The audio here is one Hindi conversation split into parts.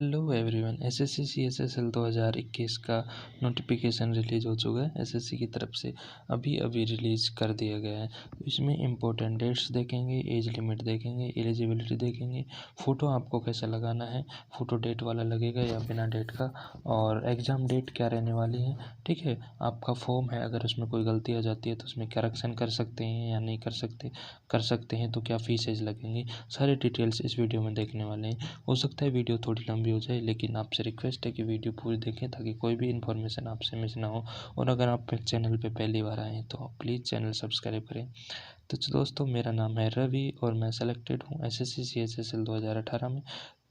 Hello everyone. एसएससी सीएसएसएल 2021 का नोटिफिकेशन रिलीज़ हो चुका है। एसएससी की तरफ से अभी अभी रिलीज़ कर दिया गया है। तो इसमें इम्पोर्टेंट डेट्स देखेंगे, एज लिमिट देखेंगे, एलिजिबिलिटी देखेंगे, फ़ोटो आपको कैसा लगाना है, फ़ोटो डेट वाला लगेगा या बिना डेट का, और एग्ज़ाम डेट क्या रहने वाली है। ठीक है, आपका फॉर्म है, अगर उसमें कोई गलती आ जाती है तो उसमें करेक्शन कर सकते हैं या नहीं कर सकते हैं तो क्या फीसेज लगेंगी, सारी डिटेल्स इस वीडियो में देखने वाले हैं। हो सकता है वीडियो थोड़ी लंबी हो जाए, लेकिन आपसे रिक्वेस्ट है कि वीडियो पूरी देखें ताकि कोई भी इन्फॉर्मेशन आपसे मिस ना हो। और अगर आप चैनल पे पहली बार आए हैं तो प्लीज़ चैनल सब्सक्राइब करें। तो दोस्तों, मेरा नाम है रवि और मैं सेलेक्टेड हूँ एसएससी सीएचएसएल 2018 में।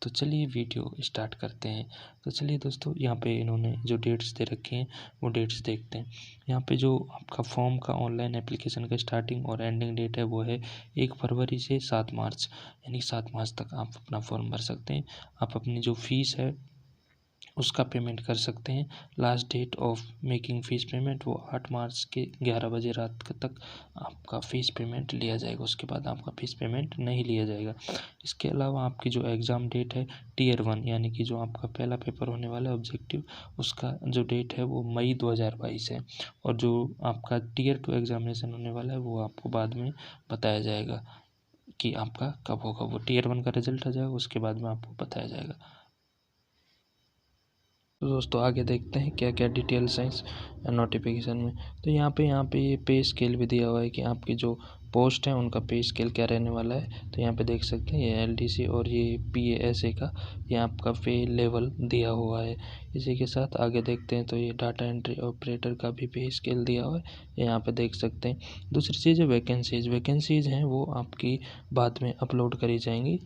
तो चलिए वीडियो स्टार्ट करते हैं। तो चलिए दोस्तों, यहाँ पे इन्होंने जो डेट्स दे रखे हैं वो डेट्स देखते हैं। यहाँ पे जो आपका फॉर्म का ऑनलाइन एप्लीकेशन का स्टार्टिंग और एंडिंग डेट है वो है 1 फरवरी से 7 मार्च, यानी 7 मार्च तक आप अपना फॉर्म भर सकते हैं। आप अपनी जो फीस है उसका पेमेंट कर सकते हैं। Last date of making fees payment वो 8 मार्च के 11 बजे रात तक आपका फ़ीस पेमेंट लिया जाएगा। उसके बाद आपका फ़ीस पेमेंट नहीं लिया जाएगा। इसके अलावा आपकी जो एग्ज़ाम डेट है टियर 1, यानी कि जो आपका पहला पेपर होने वाला है ऑब्जेक्टिव, उसका जो डेट है वो मई 2022 है। और जो आपका टियर 2 एग्ज़ामिनेशन होने वाला है वो आपको बाद में बताया जाएगा कि आपका कब होगा। वो टियर 1 का रिज़ल्ट आ जाएगा, उसके बाद में आपको बताया जाएगा। तो दोस्तों, आगे देखते हैं क्या क्या डिटेल्स हैं इस नोटिफिकेशन में। तो यहाँ पे ये पे स्केल भी दिया हुआ है कि आपकी जो पोस्ट है उनका पे स्केल क्या रहने वाला है। तो यहाँ पे देख सकते हैं ये एलडीसी और ये पीएएसए का ये आपका पे लेवल दिया हुआ है। इसी के साथ आगे देखते हैं तो ये डाटा एंट्री ऑपरेटर का भी पे स्केल दिया हुआ है, यहाँ पे देख सकते हैं। दूसरी चीज़ है वैकेंसीज़ हैं वो आपकी बाद में अपलोड करी जाएंगी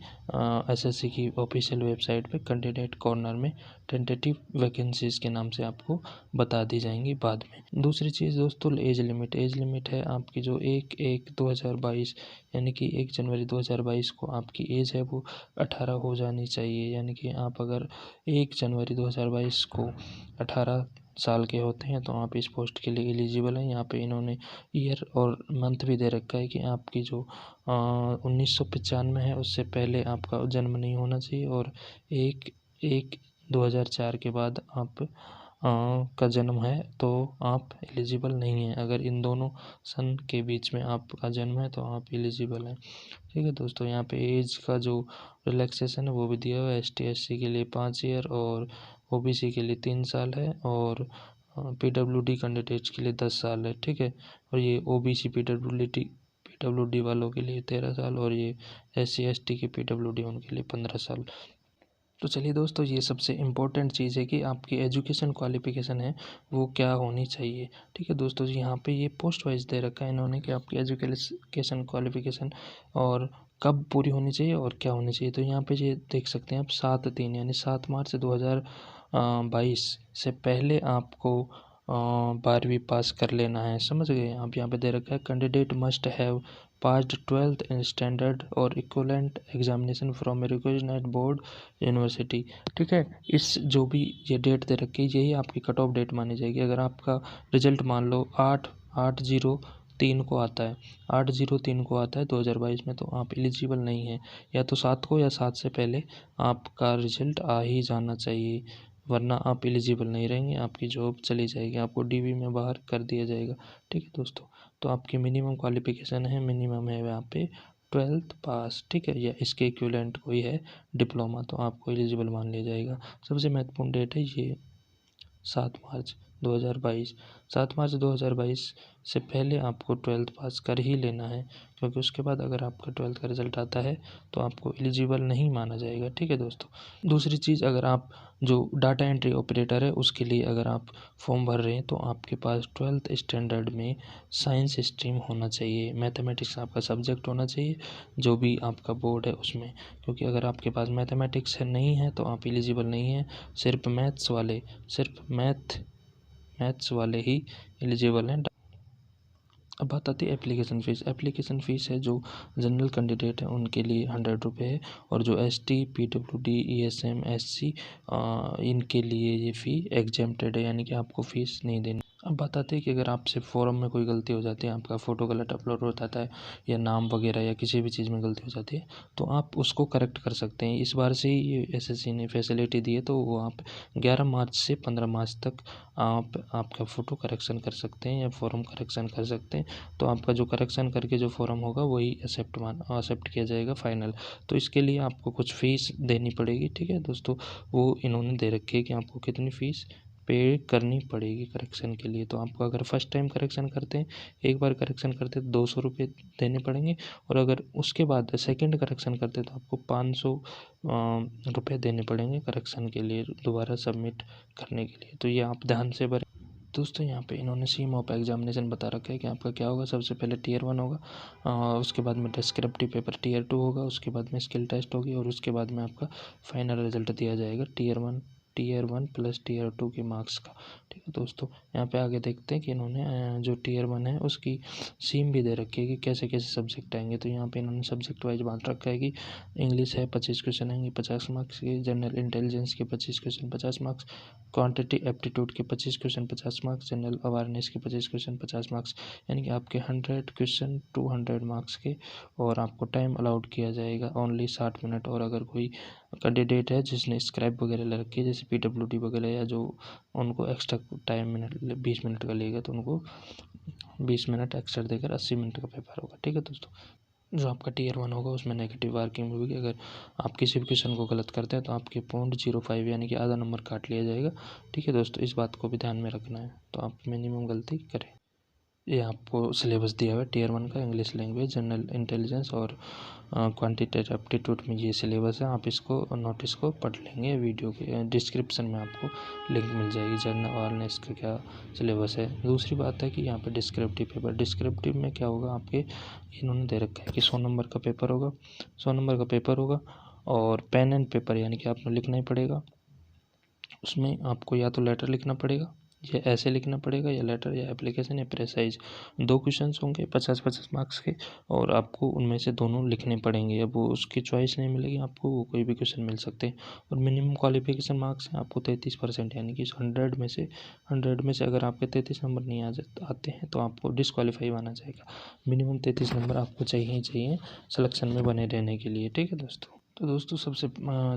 एसएससी की ऑफिशियल वेबसाइट पे कैंडिडेट कॉर्नर में। टेंटेटिव वैकेंसीज़ के नाम से आपको बता दी जाएंगी बाद में। दूसरी चीज़ दोस्तों, एज लिमिट है आपकी जो 1/1/2022 यानी कि 1 जनवरी 2022 को आपकी एज है वो 18 हो जानी चाहिए। यानी कि आप अगर 1 जनवरी 2022 को 18 साल के होते हैं तो आप इस पोस्ट के लिए एलिजिबल हैं। यहाँ पे इन्होंने ईयर और मंथ भी दे रखा है कि आपकी जो 1995 है उससे पहले आपका जन्म नहीं होना चाहिए, और 1/1/2004 के बाद आप का जन्म है तो आप एलिजिबल नहीं हैं। अगर इन दोनों सन के बीच में आपका जन्म है तो आप एलिजिबल हैं। ठीक है दोस्तों, यहाँ पे एज का जो रिलैक्सेशन है वो भी दिया हुआ है। एसटी एससी के लिए 5 ईयर और ओबीसी के लिए 3 साल है, और पीडब्ल्यूडी कैंडिडेट्स के लिए 10 साल है। ठीक है, और ये ओबीसी पीडब्ल्यूडी वालों के लिए 13 साल, और ये एससी एसटी के पीडब्ल्यूडी उनके लिए 15 साल। तो चलिए दोस्तों, ये सबसे इम्पोर्टेंट चीज़ है कि आपकी एजुकेशन क्वालिफ़िकेशन है वो क्या होनी चाहिए। ठीक है दोस्तों जी, यहाँ पे ये पोस्ट वाइज दे रखा है इन्होंने कि आपकी एजुकेशन क्वालिफ़िकेशन और कब पूरी होनी चाहिए और क्या होनी चाहिए। तो यहाँ पे ये देख सकते हैं आप 7/3 यानी 7 मार्च 2022 से पहले आपको 12वीं पास कर लेना है। समझ गए आप, यहाँ पे दे रखा है candidate must have passed 12th in standard or equivalent examination from a recognised board university. ठीक है, इस जो भी ये डेट दे रखी है यही आपकी कट ऑफ डेट मानी जाएगी। अगर आपका रिजल्ट मान लो 8/03 को आता है 8/03 को आता है 2022 में, तो आप एलिजिबल नहीं हैं। या तो 7 को या 7 से पहले आपका रिजल्ट आ ही जाना चाहिए, वरना आप एलिजिबल नहीं रहेंगे, आपकी जॉब चली जाएगी, आपको डीवी में बाहर कर दिया जाएगा। ठीक है दोस्तों, तो आपकी मिनिमम क्वालिफिकेशन है, मिनिमम है यहाँ पे 12th पास। ठीक है, या इसके इक्विवेलेंट कोई है डिप्लोमा, तो आपको एलिजिबल मान लिया जाएगा। सबसे महत्वपूर्ण डेट है ये 7 मार्च 2022। 7 मार्च 2022 से पहले आपको 12th पास कर ही लेना है, क्योंकि उसके बाद अगर आपका 12th का रिज़ल्ट आता है तो आपको एलिजिबल नहीं माना जाएगा। ठीक है दोस्तों, दूसरी चीज़, अगर आप जो डाटा एंट्री ऑपरेटर है उसके लिए अगर आप फॉर्म भर रहे हैं तो आपके पास 12th स्टैंडर्ड में साइंस स्ट्रीम होना चाहिए, मैथमेटिक्स आपका सब्जेक्ट होना चाहिए जो भी आपका बोर्ड है उसमें। क्योंकि अगर आपके पास मैथमेटिक्स नहीं है तो आप एलिजिबल नहीं हैं। सिर्फ मैथ्स वाले ही एलिजिबल हैं। अब बात आती है एप्लीकेशन फ़ीस है जो जनरल कैंडिडेट हैं उनके लिए 100 रुपये है, और जो एसटी पीडब्ल्यूडी ईएसएम एससी इनके लिए ये फ़ी एग्जेम्प्टेड है, यानी कि आपको फ़ीस नहीं देनी। अब बात आती है कि अगर आपसे फ़ॉर्म में कोई गलती हो जाती है, आपका फ़ोटो गलत अपलोड हो जाता है या नाम वगैरह या किसी भी चीज़ में गलती हो जाती है, तो आप उसको करेक्ट कर सकते हैं। इस बार से ही ये एसएससी ने फैसिलिटी दी है, तो वो आप 11 मार्च से 15 मार्च तक आप आपका फ़ोटो करेक्शन कर सकते हैं या फ़ॉर्म करेक्शन कर सकते हैं। तो आपका जो करेक्शन करके जो फ़ॉर्म होगा वही एक्सेप्ट किया जाएगा फाइनल। तो इसके लिए आपको कुछ फ़ीस देनी पड़ेगी, ठीक है दोस्तों। वो इन्होंने दे रखी है कि आपको कितनी फ़ीस पे करनी पड़ेगी करेक्शन के लिए। तो आपको अगर फर्स्ट टाइम करेक्शन करते हैं, एक बार करेक्शन करते हैं तो 200 रुपये देने पड़ेंगे, और अगर उसके बाद सेकंड करेक्शन करते हैं तो आपको 500 रुपये देने पड़ेंगे करेक्शन के लिए, दोबारा सबमिट करने के लिए। तो ये आप ध्यान से भरें दोस्तों। यहाँ पे इन्होंने सी मॉप एग्जामिनेशन बता रखा है कि आपका क्या होगा। सबसे पहले टीयर 1 होगा, उसके बाद में डिस्क्रिप्टिव पेपर टीयर 2 होगा, उसके बाद में स्किल टेस्ट होगी, और उसके बाद में आपका फाइनल रिजल्ट दिया जाएगा टीयर वन प्लस टीयर 2 के मार्क्स का। ठीक है दोस्तों, यहाँ पे आगे देखते हैं कि इन्होंने जो टीयर 1 है उसकी सीम भी दे रखी है कि कैसे कैसे सब्जेक्ट आएंगे। तो यहाँ पे इन्होंने सब्जेक्ट वाइज बांट रखा है कि इंग्लिश है 25 क्वेश्चन आएंगे 50 मार्क्स के, जनरल इंटेलिजेंस के 25 क्वेश्चन 50 मार्क्स, क्वांटिटी एप्टीट्यूड के 25 क्वेश्चन 50 मार्क्स, जनरल अवेयरनेस के 25 क्वेश्चन 50 मार्क्स, यानी कि आपके 100 क्वेश्चन 200 मार्क्स के। और आपको टाइम अलाउड किया जाएगा ओनली 60 मिनट। और अगर कोई कैंडिडेट है जिसने स्क्रैप वगैरह ले रखी है, जैसे पीडब्ल्यूडी वगैरह, या जो उनको एक्स्ट्रा टाइम 20 मिनट का लेगा, तो उनको 20 मिनट एक्स्ट्रा देकर 80 मिनट का पेपर होगा। ठीक है दोस्तों, जो आपका टीयर 1 होगा उसमें नेगेटिव मार्किंग होगी। अगर आप किसी भी क्वेश्चन को गलत करते हैं तो आपके 0.05 यानी कि आधा नंबर काट लिया जाएगा। ठीक है दोस्तों, इस बात को भी ध्यान में रखना है, तो आप मिनिमम गलती करें। ये आपको सिलेबस दिया हुआ है टीयर 1 का, इंग्लिश लैंग्वेज, जनरल इंटेलिजेंस और क्वांटिटेटिव एप्टीट्यूड में ये सिलेबस है। आप इसको नोटिस को पढ़ लेंगे, वीडियो के डिस्क्रिप्शन में आपको लिंक मिल जाएगी जनरल अवेयरनेस का क्या सिलेबस है। दूसरी बात है कि यहाँ पे डिस्क्रिप्टिव पेपर, डिस्क्रिप्टिव में क्या होगा, आपके इन्होंने दे रखा है कि 100 नंबर का पेपर होगा, 100 नंबर का पेपर होगा, और पेन एंड पेपर यानी कि आपको लिखना ही पड़ेगा। उसमें आपको या तो लेटर लिखना पड़ेगा, या ऐसे लिखना पड़ेगा, या लेटर या एप्लीकेशन या प्रेसाइज। 2 क्वेश्चंस होंगे 50-50 मार्क्स के, और आपको उनमें से दोनों लिखने पड़ेंगे। अब वो उसकी चॉइस नहीं मिलेगी आपको, वो कोई भी क्वेश्चन मिल सकते हैं। और मिनिमम क्वालिफिकेशन मार्क्स हैं आपको 33%, यानी कि 100 में से अगर आपके 33 नंबर नहीं आते हैं तो आपको डिसक्वालीफाई माना जाएगा। मिनिमम 33 नंबर आपको चाहिए ही चाहिए सिलेक्शन में बने रहने के लिए। ठीक है दोस्तों, तो दोस्तों सबसे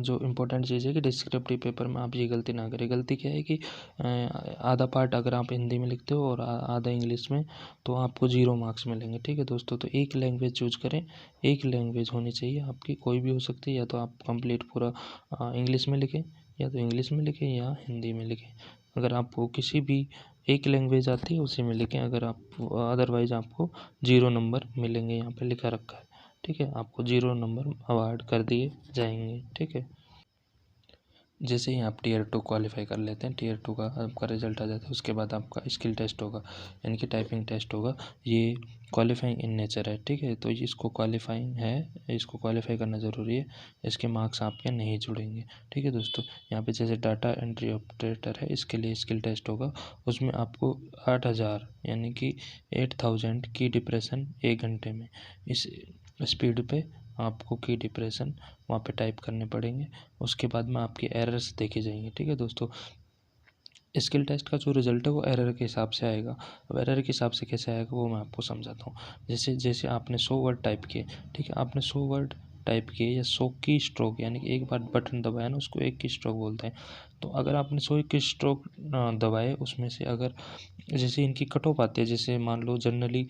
जो इम्पोर्टेंट चीज़ है कि डिस्क्रिप्टिव पेपर में आप ये गलती ना करें। गलती क्या है कि आधा पार्ट अगर आप हिंदी में लिखते हो और आधा इंग्लिश में, तो आपको 0 मार्क्स मिलेंगे। ठीक है दोस्तों, तो एक लैंग्वेज चूज करें, एक लैंग्वेज होनी चाहिए आपकी, कोई भी हो सकती है। या तो आप कंप्लीट पूरा इंग्लिश में लिखें, या तो इंग्लिश में लिखें या हिंदी में लिखें। अगर आपको किसी भी एक लैंग्वेज आती है उसी में लिखें, अगर आप अदरवाइज आपको 0 नंबर मिलेंगे, यहाँ पे लिखा रखा है। ठीक है, आपको 0 नंबर अवार्ड कर दिए जाएंगे। ठीक है, जैसे ही आप टीयर 2 क्वालिफाई कर लेते हैं, टीयर 2 का आपका रिजल्ट आ जाता है, उसके बाद आपका स्किल टेस्ट होगा, यानी कि टाइपिंग टेस्ट होगा। ये क्वालिफाइंग इन नेचर है। ठीक है, तो इसको क्वालिफाइंग है, इसको क्वालिफाई करना ज़रूरी है, इसके मार्क्स आपके नहीं जुड़ेंगे। ठीक है दोस्तों, यहाँ पे जैसे डाटा एंट्री ऑपरेटर है, इसके लिए स्किल टेस्ट होगा, उसमें आपको 8000 यानी कि 8000 की डिप्रेशन 1 घंटे में इस स्पीड पे आपको की डिप्रेशन वहाँ पे टाइप करने पड़ेंगे। उसके बाद में आपके एरर्स देखे जाएंगे। ठीक है दोस्तों, स्किल टेस्ट का जो रिजल्ट है वो एरर के हिसाब से आएगा। अब एरर के हिसाब से कैसे आएगा वो मैं आपको समझाता हूँ। जैसे जैसे आपने 100 वर्ड टाइप किए, ठीक है, आपने 100 वर्ड टाइप किए या 100 की स्ट्रोक, यानी कि एक बार बटन दबाया ना, उसको 1 की स्ट्रोक बोलते हैं। तो अगर आपने 100 की स्ट्रोक दबाए, उसमें से अगर जैसे इनकी कट ऑफ आती है, जैसे मान लो जनरली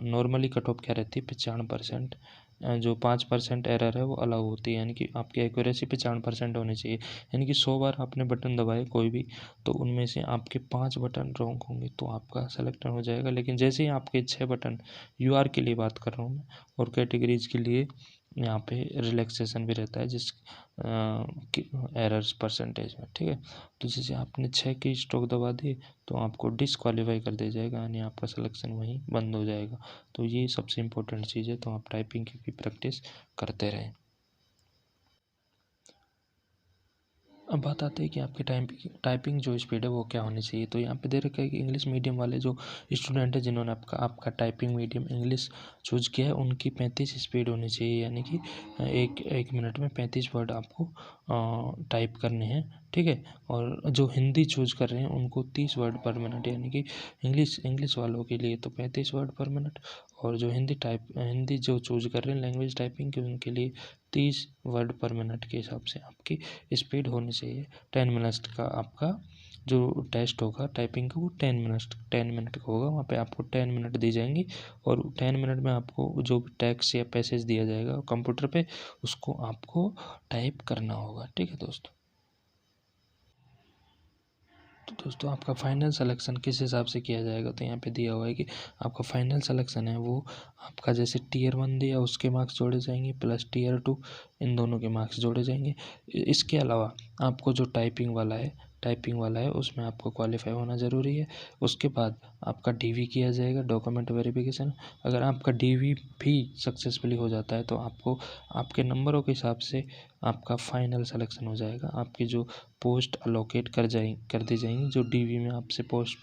नॉर्मली कट ऑफ क्या रहती है 95%, जो 5% एरर है वो अलाउ होती है, यानी कि आपकी एक्यूरेसी 95% होनी चाहिए। यानी कि 100 बार आपने बटन दबाए कोई भी, तो उनमें से आपके 5 बटन रॉन्ग होंगे तो आपका सेलेक्ट हो जाएगा। लेकिन जैसे ही आपके 6 बटन, यूआर के लिए बात कर रहा हूँ मैं, और कैटेगरीज के लिए यहाँ पे रिलैक्सेशन भी रहता है जिस एरर्स परसेंटेज में। ठीक है, तो जैसे आपने 6 की स्ट्रोक दबा दी तो आपको डिसक्वालीफाई कर दिया जाएगा, यानी आपका सिलेक्शन वहीं बंद हो जाएगा। तो ये सबसे इम्पोर्टेंट चीज़ है, तो आप टाइपिंग की भी प्रैक्टिस करते रहें। अब बात आती है कि आपकी टाइपिंग जो स्पीड है वो क्या होनी चाहिए। तो यहाँ पे दे रखा है कि इंग्लिश मीडियम वाले जो स्टूडेंट है जिन्होंने आपका टाइपिंग मीडियम इंग्लिश चूज किया है, उनकी 35 स्पीड होनी चाहिए, यानी कि एक मिनट में 35 वर्ड आपको टाइप करने हैं। ठीक है। और जो हिंदी चूज कर रहे हैं उनको 30 वर्ड पर मिनट, यानी कि इंग्लिश वालों के लिए तो 35 वर्ड पर मिनट, और जो हिंदी जो चूज कर रहे हैं लैंग्वेज टाइपिंग के, उनके लिए 30 वर्ड पर मिनट के हिसाब से आपकी स्पीड होनी चाहिए। 10 मिनट का आपका जो टेस्ट होगा टाइपिंग का वो 10 मिनट का होगा। वहाँ पे आपको 10 मिनट दी जाएंगी, और 10 मिनट में आपको जो भी टेक्स्ट या पैसेज दिया जाएगा कंप्यूटर पे, उसको आपको टाइप करना होगा। ठीक है दोस्तों। तो दोस्तों आपका फाइनल सिलेक्शन किस हिसाब से किया जाएगा, तो यहाँ पे दिया हुआ है कि आपका फाइनल सिलेक्शन है वो आपका जैसे टियर 1 दिया उसके मार्क्स जोड़े जाएंगे प्लस टियर 2, इन दोनों के मार्क्स जोड़े जाएंगे। इसके अलावा आपको जो टाइपिंग वाला है उसमें आपको क्वालिफाई होना ज़रूरी है। उसके बाद आपका डीवी किया जाएगा, डॉक्यूमेंट वेरिफिकेशन। अगर आपका डीवी भी सक्सेसफुली हो जाता है तो आपको आपके नंबरों के हिसाब से आपका फाइनल सिलेक्शन हो जाएगा। आपकी जो पोस्ट अलोकेट कर दी जाएंगी, जो डीवी में आपसे पोस्ट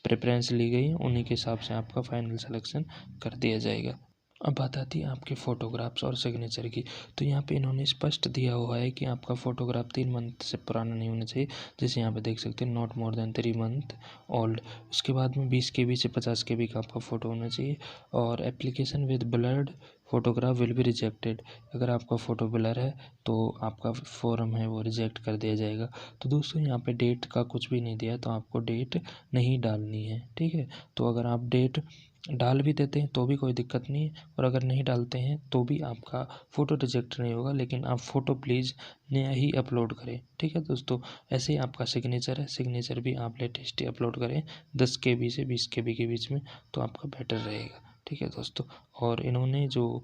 प्रेफरेंस ली गई है उन्हीं के हिसाब से आपका फाइनल सिलेक्शन कर दिया जाएगा। अब बात आती है आपके फ़ोटोग्राफ्स और सिग्नेचर की। तो यहाँ पे इन्होंने स्पष्ट दिया हुआ है कि आपका फ़ोटोग्राफ 3 मंथ से पुराना नहीं होना चाहिए, जैसे यहाँ पे देख सकते हैं not more than 3 month old. उसके बाद में 20 KB से 50 KB का आपका फ़ोटो होना चाहिए। और application with blurred photograph will be rejected. अगर आपका फ़ोटो ब्लर है तो आपका फॉर्म है वो रिजेक्ट कर दिया जाएगा। तो दोस्तों यहाँ पे डेट का कुछ भी नहीं दिया है, तो आपको डेट नहीं डालनी है। ठीक है। तो अगर आप डेट डाल भी देते हैं तो भी कोई दिक्कत नहीं है, और अगर नहीं डालते हैं तो भी आपका फ़ोटो रिजेक्ट नहीं होगा, लेकिन आप फ़ोटो प्लीज़ नया ही अपलोड करें। ठीक है दोस्तों। ऐसे ही आपका सिग्नेचर है, सिग्नेचर भी आप लेटेस्ट ही अपलोड करें 10 KB से 20 KB के बीच में, तो आपका बेटर रहेगा। ठीक है दोस्तों। और इन्होंने जो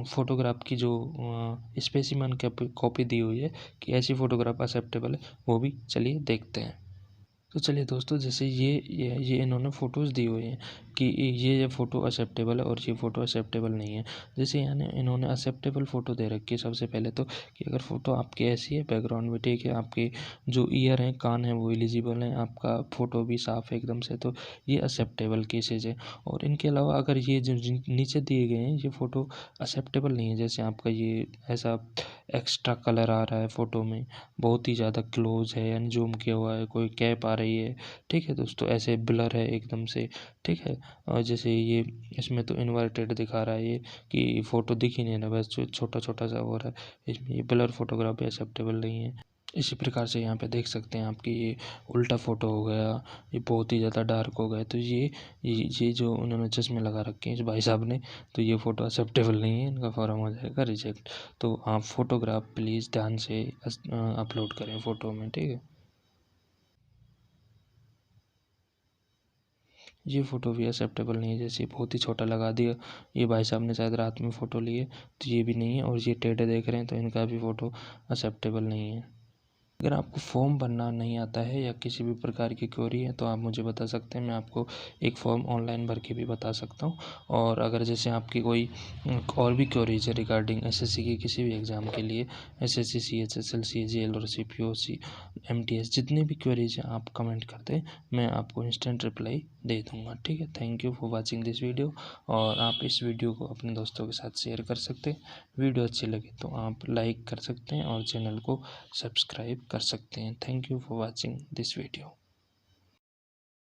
फ़ोटोग्राफ की जो स्पेसिमन कॉपी दी हुई है कि ऐसी फ़ोटोग्राफ एक्सेप्टेबल है, वो भी चलिए देखते हैं। तो चलिए दोस्तों, जैसे ये इन्होंने फ़ोटोज़ दी हुई हैं कि ये फ़ोटो एक्सेप्टेबल है और ये फ़ोटो एक्सेप्टेबल नहीं है। जैसे यानी इन्होंने एक्सेप्टेबल फ़ोटो दे रखी है सबसे पहले तो, कि अगर फ़ोटो आपकी ऐसी है, बैकग्राउंड भी ठीक है, आपके जो ईयर हैं, कान हैं, वो एलिजिबल हैं, आपका फ़ोटो भी साफ़ है एकदम से, तो ये एक्सेप्टेबल केसेज है। और इनके अलावा अगर ये जो नीचे दिए गए हैं ये फ़ोटो एक्सेप्टेबल नहीं है, जैसे आपका ये ऐसा एक्स्ट्रा कलर आ रहा है फ़ोटो में, बहुत ही ज़्यादा क्लोज है यानी जूम किया हुआ है, कोई कैप आ रही है। ठीक है दोस्तों। ऐसे ब्लर है एकदम से। ठीक है। और जैसे ये इसमें तो इन्वर्टेड दिखा रहा है ये, कि फ़ोटो दिख ही नहीं रहा, बस छोटा छोटा सा हो रहा है, इसमें ये ब्लर फोटोग्राफी एक्सेप्टेबल नहीं है। इसी प्रकार से यहाँ पे देख सकते हैं आपकी ये उल्टा फ़ोटो हो गया, ये बहुत ही ज़्यादा डार्क हो गया, तो ये जो उन्होंने चश्मे लगा रखे हैं इस भाई साहब ने, तो ये फ़ोटो एक्सेप्टेबल नहीं है, इनका फॉर्म हो जाएगा रिजेक्ट। तो आप फ़ोटोग्राफ प्लीज़ ध्यान से अपलोड करें फ़ोटो में। ठीक है। ये फ़ोटो भी एक्सेप्टेबल नहीं है, जैसे बहुत ही छोटा लगा दिया, ये भाई साहब ने शायद रात में फ़ोटो लिए, तो ये भी नहीं है। और ये टेढ़े देख रहे हैं तो इनका भी फ़ोटो एक्सेप्टेबल नहीं है। अगर आपको फॉर्म भरना नहीं आता है या किसी भी प्रकार की क्वेरी है तो आप मुझे बता सकते हैं, मैं आपको एक फॉर्म ऑनलाइन भर के भी बता सकता हूँ। और अगर जैसे आपकी कोई और भी क्वेरीज है रिगार्डिंग एसएससी की किसी भी एग्ज़ाम के लिए, एसएससी, सीएचएसएल, सीजीएल और सीपीओसी, एमटीएस, जितनी भी क्वेरीज हैं आप कमेंट कर दें, मैं आपको इंस्टेंट रिप्लाई दे दूँगा। ठीक है। Thank you for watching this video. और आप इस वीडियो को अपने दोस्तों के साथ शेयर कर सकते हैं। वीडियो अच्छी लगे तो आप लाइक कर सकते हैं और चैनल को सब्सक्राइब कर सकते हैं। Thank you for watching this video.